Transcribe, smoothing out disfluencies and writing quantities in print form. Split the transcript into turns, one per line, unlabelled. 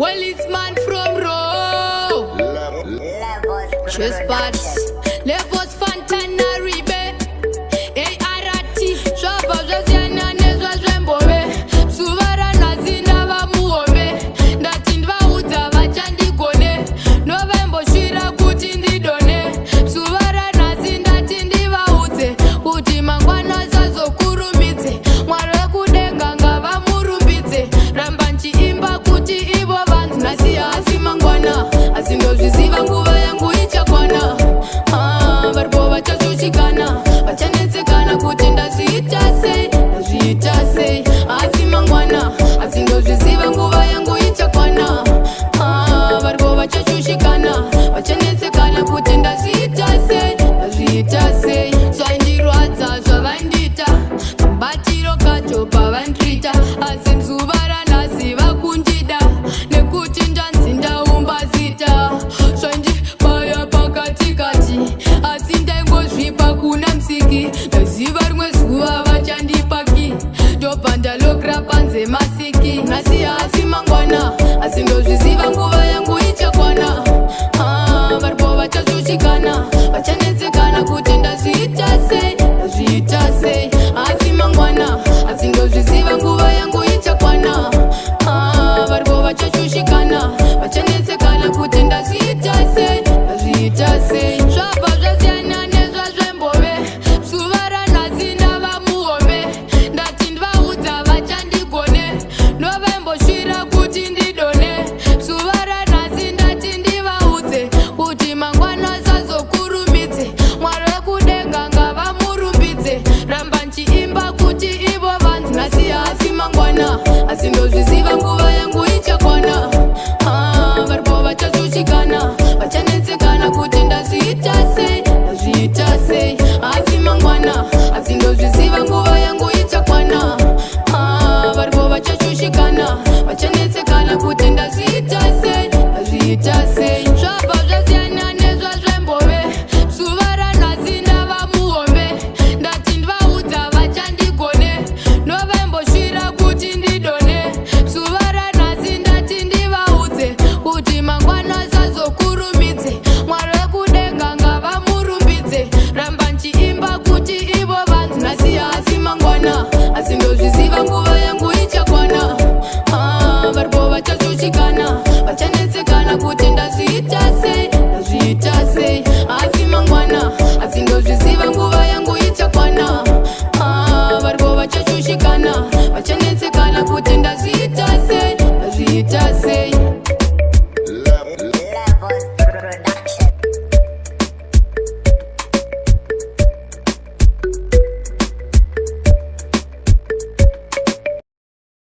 Well, it's man from Raw. Trespass. Levels Fantana Ribe. Ei arati. Shaba Josiana Nezwa Zwembobe. Suvara Nazina va muobe. Ndatinva uta vachandi gone. Novembo shira kutindi done. Suvara nazinda tindi va ute. Kuti mangwana zazo kurumite. Mwaro kudenga ngava murumbite. Rambanchi imba kuti ivo vantu. Nasiya asi mangwana. Asindo zviziva nguva yangu ichakwana. Varbo vachachuchikana. Vachanetsekana kuti ndazviita sei. Asi mangwana. Asindozviziva nguva yangu ichakwana. Varbo vachachuchikana. Vachanetsekana kuti ndazviita sei. Zvaindirwadza zvavaindita. Mubatiro kacho pavandrita. Asi zuva ranhasi vakundida. Nekuti ndanzi ndaumba zita. Zvaindibaya pakatikati. Asi ndaingozvipa kuna musiki. Ndaziva rimwe zuva vachandipaki. Ndobva ndalokera panze masiki. Nhasi asi mangwana. Asi ndozviziva nguva yangu ichakwana. Varipo vachachuchikana. Vachanetsekana kuti ndazviita sei. Asi mangwana. Asi ndozviziva nguva yangu ichakwana. Varipo vachachuchikana. Vachanetsekana kuti ndazviita sei. Zvabva zvasiyana nezva zvembove. Zuva ranhasi ndava muhove. Ndati ndivaudza vachandigone. Novembosvira kuti ndidone. Zuva ranhasi ndati ndivaudze kuti mangwana sazokurumidze. Mwari wekudenga ngavamurumbidze. Ramba nchiimba kuti ivo vantu. Nhasi asi mangwana. Asi ndozviziva nguva yangu ichakwana. Varipo vachachuchikana. Vachanetsekana kuti ndazviita sei. Asi mangwana. Asi ndozviziva nguva yangu ichakwana. Varipo vachachuchikana. Vachanetsekana kuti ndazviita sei. Zvabva zvasiyana nezva zvembove. Zuva ranhasi ndava muhombe. Ndati ndivaudza vachandigone. Novembosvira kuti ndidone. Zuva ranhasi ndati ndivaudze kuti mangwana sazokurumidze. Mwari wekudenga ngavamurumbidze. Ramba nchiimba kuti ivo vantu. Nhasi asi mangwana. Asi ndozviziva nguva yangu ichakwana. Varipo vachachuchikana. Vachanetsekana kuti ndazviita sei.